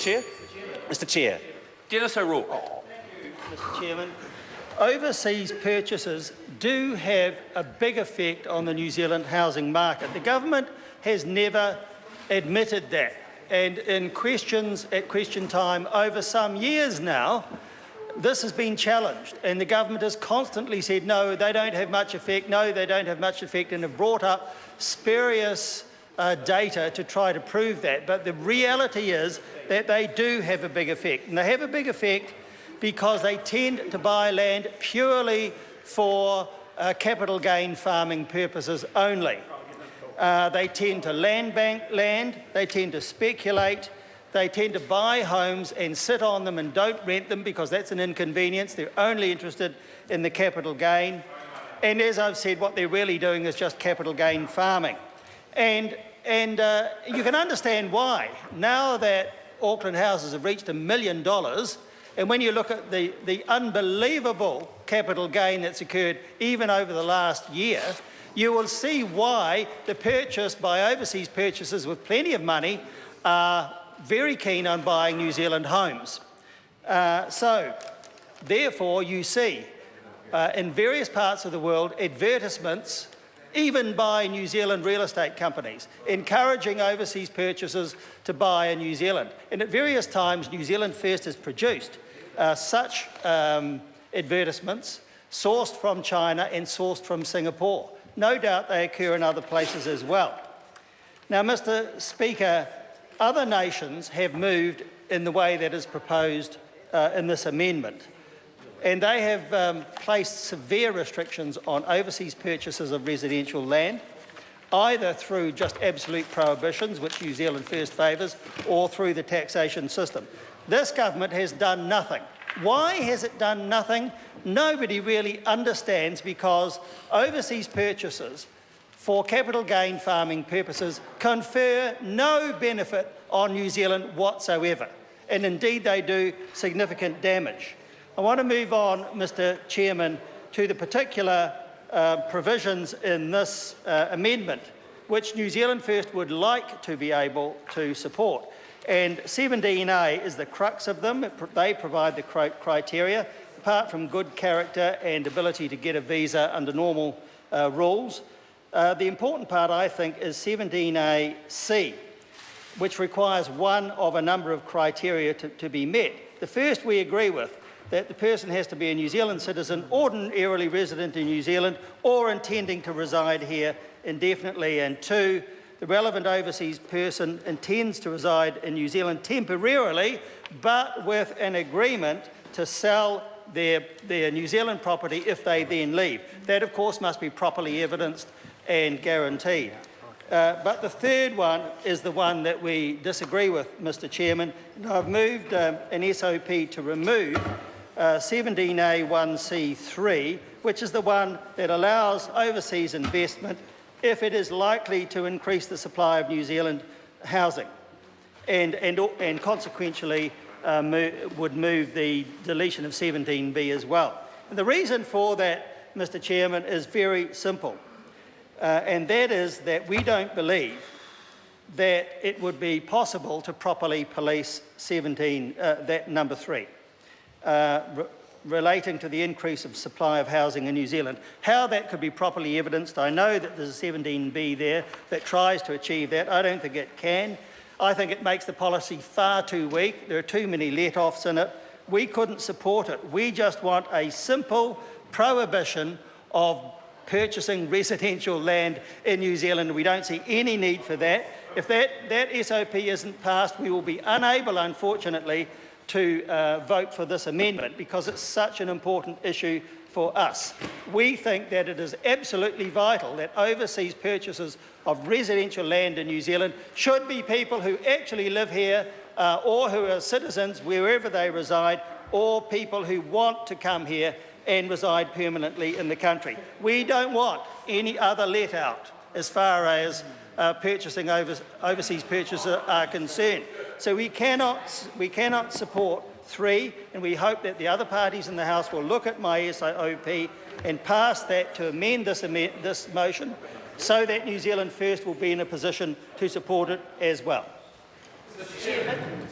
Chair. Mr. Chair. Dennis O'Rourke. Mr. Chairman, overseas purchases do have a big effect on the New Zealand housing market. The government has never admitted that, and in questions at question time over some years now, this has been challenged, and the government has constantly said, no, they don't have much effect, no, they don't have much effect, and have brought up spurious data to try to prove that. But the reality is that they do have a big effect, and they have a big effect because they tend to buy land purely for capital gain farming purposes only. They tend to land bank land, they tend to speculate, they tend to buy homes and sit on them and don't rent them because that's an inconvenience. They're only interested in the capital gain. And as I've said, what they're really doing is just capital gain farming. And you can understand why. Now that Auckland houses have reached $1 million, and when you look at the unbelievable capital gain that's occurred even over the last year, you will see why the purchase by overseas purchasers with plenty of money are very keen on buying New Zealand homes. So, therefore, you see in various parts of the world advertisements, even by New Zealand real estate companies, encouraging overseas purchasers to buy in New Zealand. And at various times, New Zealand First has produced such advertisements sourced from China and sourced from Singapore. No doubt they occur in other places as well. Now, Mr. Speaker, other nations have moved in the way that is proposed in this amendment, and they have placed severe restrictions on overseas purchases of residential land, either through just absolute prohibitions, which New Zealand First favours, or through the taxation system. This government has done nothing. Why has it done nothing? Nobody really understands, because overseas purchases for capital gain farming purposes confer no benefit on New Zealand whatsoever, and indeed they do significant damage. I want to move on, Mr. Chairman, to the particular provisions in this amendment which New Zealand First would like to be able to support. And 17A is the crux of them. They provide the criteria, apart from good character and ability to get a visa under normal rules. The important part, I think, is 17AC, which requires one of a number of criteria to be met. The first we agree with, that the person has to be a New Zealand citizen, ordinarily resident in New Zealand, or intending to reside here indefinitely. And two, the relevant overseas person intends to reside in New Zealand temporarily, but with an agreement to sell their New Zealand property if they then leave. That, of course, must be properly evidenced and guaranteed. But the third one is the one that we disagree with, Mr. Chairman. And I've moved an SOP to remove 17A1C3, which is the one that allows overseas investment if it is likely to increase the supply of New Zealand housing, and consequentially would move the deletion of 17B as well. And the reason for that, Mr. Chairman, is very simple, and that is that we don't believe that it would be possible to properly police that number 3. Relating to the increase of supply of housing in New Zealand. How that could be properly evidenced, I know that there's a 17B there that tries to achieve that. I don't think it can. I think it makes the policy far too weak. There are too many let-offs in it. We couldn't support it. We just want a simple prohibition of purchasing residential land in New Zealand. We don't see any need for that. If that SOP isn't passed, we will be unable, unfortunately, to vote for this amendment, because it's such an important issue for us. We think that it is absolutely vital that overseas purchasers of residential land in New Zealand should be people who actually live here or who are citizens wherever they reside, or people who want to come here and reside permanently in the country. We don't want any other let-out as far as overseas purchases are concerned. So we cannot support 3, and we hope that the other parties in the House will look at my SOP and pass that to amend this motion, so that New Zealand First will be in a position to support it as well. Mr. Chairman.